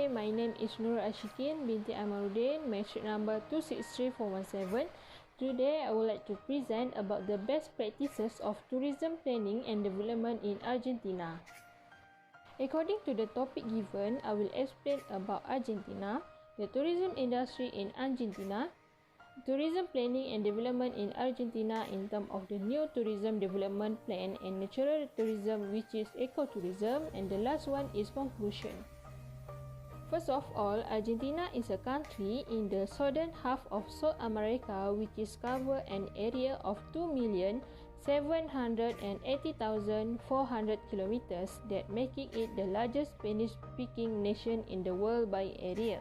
Hi, my name is Nur Ashikin binti Amaruddin, metric number 263417. Today, I would like to present about the best practices of tourism planning and development in Argentina. According to the topic given, I will explain about Argentina, the tourism industry in Argentina, tourism planning and development in Argentina in terms of the new tourism development plan and natural tourism, which is ecotourism, and the last one is conclusion. First of all, Argentina is a country in the southern half of South America, which is cover an area of 2,780,400 kilometers, that making it the largest Spanish-speaking nation in the world by area.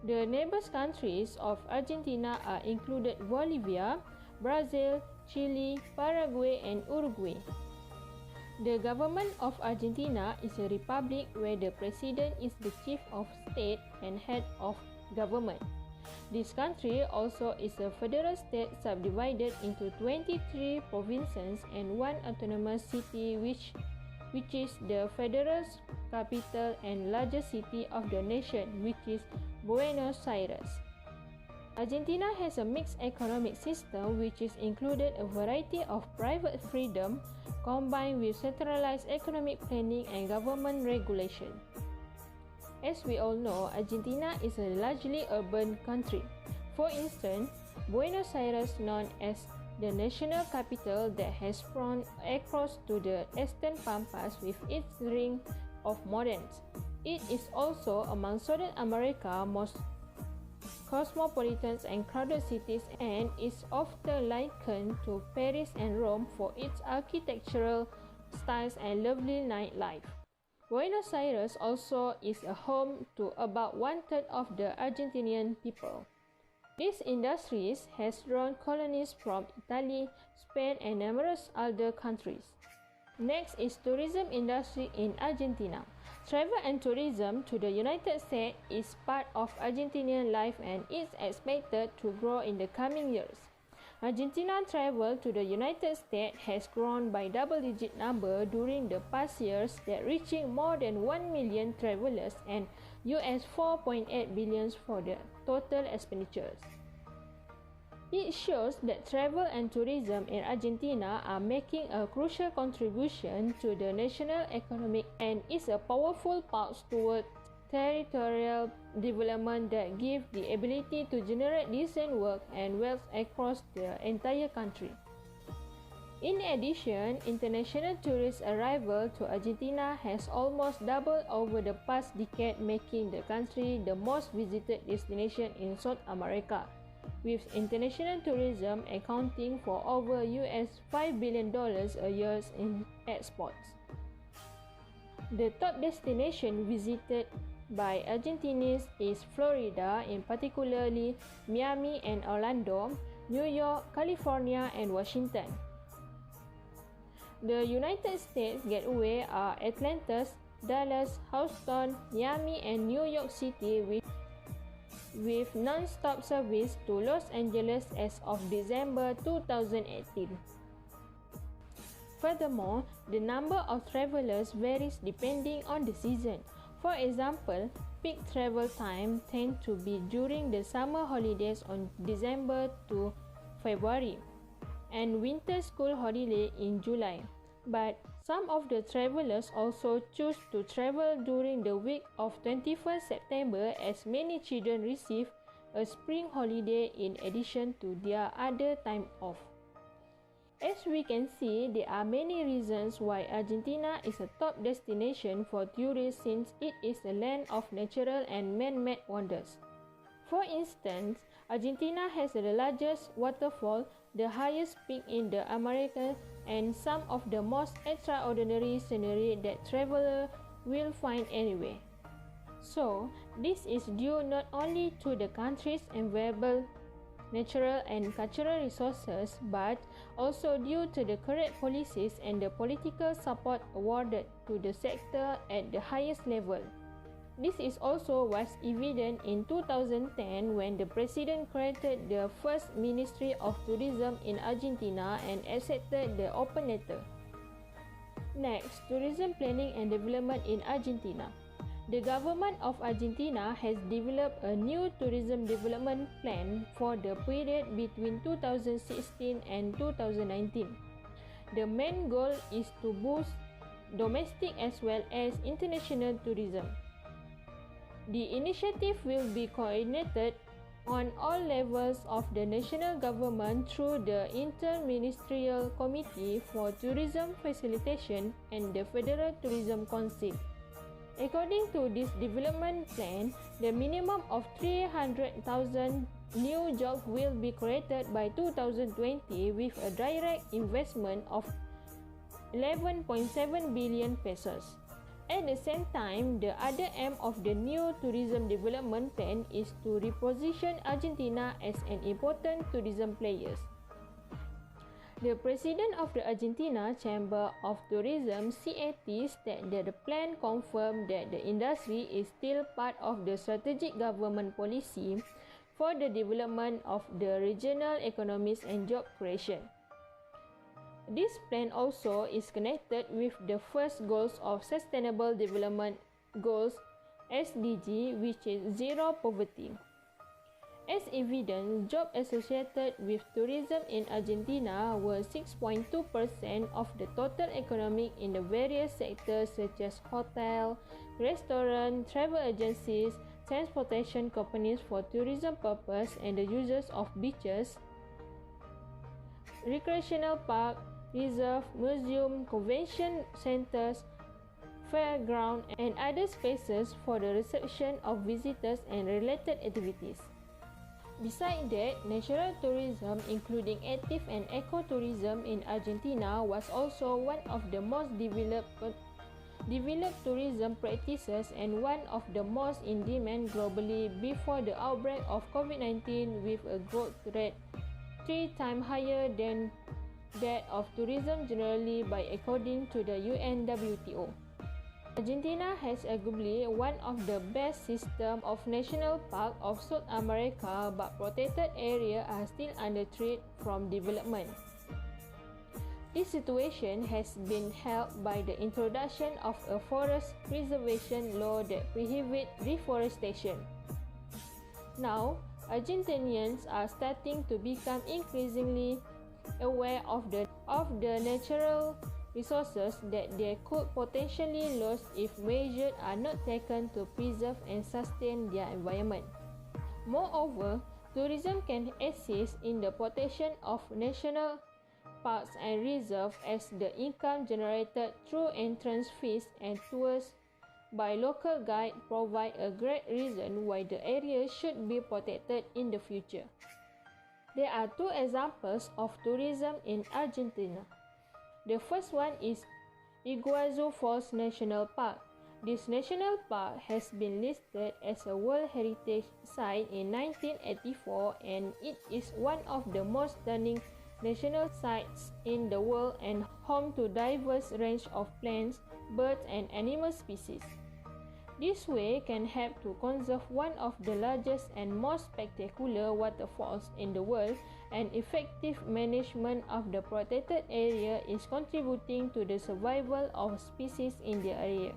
The neighbors countries of Argentina are included Bolivia, Brazil, Chile, Paraguay, and Uruguay. The government of Argentina is a republic where the president is the chief of state and head of government. This country also is a federal state subdivided into 23 provinces and one autonomous city which is the federal capital and largest city of the nation, which is Buenos Aires. Argentina has a mixed economic system which is included a variety of private freedom combined with centralized economic planning and government regulation. As we all know, Argentina is a largely urban country. For instance, Buenos Aires, known as the national capital that has spread across to the eastern Pampas with its ring of mountains. It is also among Southern America's most cosmopolitan and crowded cities and is often likened to Paris and Rome for its architectural styles and lovely nightlife. Buenos Aires also is a home to about one-third of the Argentinian people. These industries has drawn colonies from Italy, Spain, and numerous other countries. Next is tourism industry in Argentina. Travel and tourism to the United States is part of Argentinian life and is expected to grow in the coming years. Argentina travel to the United States has grown by double-digit number during the past years, that reaching more than 1 million travelers and US 4.8 billion for the total expenditures. It shows that travel and tourism in Argentina are making a crucial contribution to the national economic and is a powerful pulse toward territorial development that gives the ability to generate decent work and wealth across the entire country. In addition, international tourist arrival to Argentina has almost doubled over the past decade, making the country the most visited destination in South America, with international tourism accounting for over US $5 billion a year in exports. The top destination visited by Argentinians is Florida, in particularly Miami and Orlando, New York, California, and Washington. The United States gateway are Atlanta, Dallas, Houston, Miami, and New York City, with non-stop service to Los Angeles as of December 2018. Furthermore, the number of travelers varies depending on the season. For example, peak travel time tends to be during the summer holidays on December to February, and winter school holiday in July. But some of the travelers also choose to travel during the week of 21st September, as many children receive a spring holiday in addition to their other time off. As we can see, there are many reasons why Argentina is a top destination for tourists, since it is a land of natural and man-made wonders. For instance, Argentina has the largest waterfall, the highest peak in the Americas, and some of the most extraordinary scenery that travelers will find anywhere. So, this is due not only to the country's available natural and cultural resources, but also due to the correct policies and the political support awarded to the sector at the highest level. This is also was evident in 2010 when the president created the first Ministry of Tourism in Argentina and accepted the open letter. Next, tourism planning and development in Argentina. The government of Argentina has developed a new tourism development plan for the period between 2016 and 2019. The main goal is to boost domestic as well as international tourism. The initiative will be coordinated on all levels of the national government through the Interministerial Committee for Tourism Facilitation and the Federal Tourism Council. According to this development plan, the minimum of 300,000 new jobs will be created by 2020 with a direct investment of 11.7 billion pesos. At the same time, the other aim of the new tourism development plan is to reposition Argentina as an important tourism player. The president of the Argentina Chamber of Tourism (CAT) stated that the plan confirmed that the industry is still part of the strategic government policy for the development of the regional economies and job creation. This plan also is connected with the first goals of Sustainable Development Goals (SDG), which is zero poverty. As evident, jobs associated with tourism in Argentina were 6.2% of the total economic in the various sectors such as hotel, restaurant, travel agencies, transportation companies for tourism purpose, and the users of beaches, recreational park, reserve, museum, convention centers, fairground, and other spaces for the reception of visitors and related activities. Besides that, natural tourism, including active and ecotourism in Argentina, was also one of the most developed tourism practices and one of the most in demand globally before the outbreak of COVID-19, with a growth rate 3 times higher than that of tourism generally according to the UNWTO. Argentina has arguably one of the best system of national parks of South America, but protected areas are still under threat from development. This situation has been helped by the introduction of a forest preservation law that prohibits reforestation. Now, Argentinians are starting to become increasingly aware of the natural resources that they could potentially lose if measures are not taken to preserve and sustain their environment. Moreover, tourism can assist in the protection of national parks and reserves, as the income generated through entrance fees and tours by local guides provide a great reason why the area should be protected in the future. There are two examples of tourism in Argentina. The first one is Iguazu Falls National Park. This national park has been listed as a World Heritage Site in 1984, and it is one of the most stunning national sites in the world and home to diverse range of plants, birds, and animal species. This way can help to conserve one of the largest and most spectacular waterfalls in the world, and effective management of the protected area is contributing to the survival of species in the area.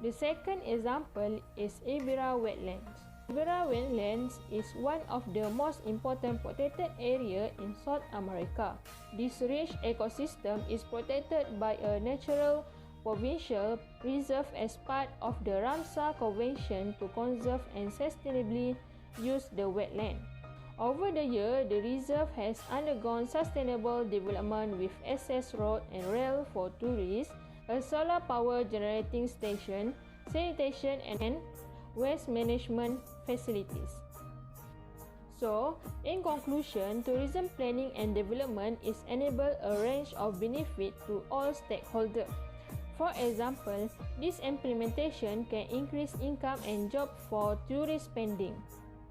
The second example is Ibera Wetlands. Ibera Wetlands is one of the most important protected areas in South America. This rich ecosystem is protected by a natural provincial reserve as part of the Ramsar Convention to conserve and sustainably use the wetland. Over the years, the reserve has undergone sustainable development with access road and rail for tourists, a solar power generating station, sanitation and waste management facilities. So, in conclusion, tourism planning and development is enable a range of benefit to all stakeholders. For example, this implementation can increase income and job for tourist spending.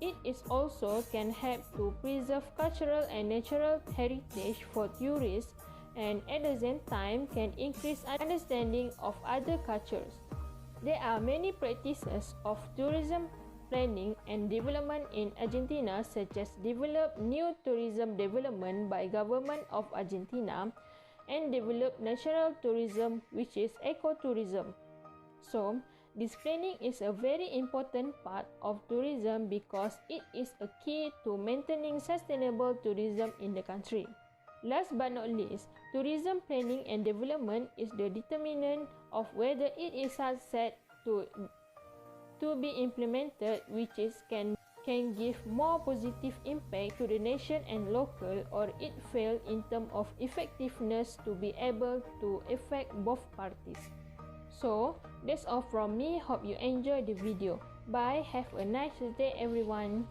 It is also can help to preserve cultural and natural heritage for tourists, and at the same time can increase understanding of other cultures. There are many practices of tourism planning and development in Argentina, such as develop new tourism development by government of Argentina and develop natural tourism, which is ecotourism. So, This planning is a very important part of tourism because it is a key to maintaining sustainable tourism in the country. Last but not least, tourism planning and development is the determinant of whether it is set to be implemented, which can give more positive impact to the nation and local, or it fail in terms of effectiveness to be able to affect both parties. So, that's all from me. Hope you enjoyed the video. Bye. Have a nice day, everyone.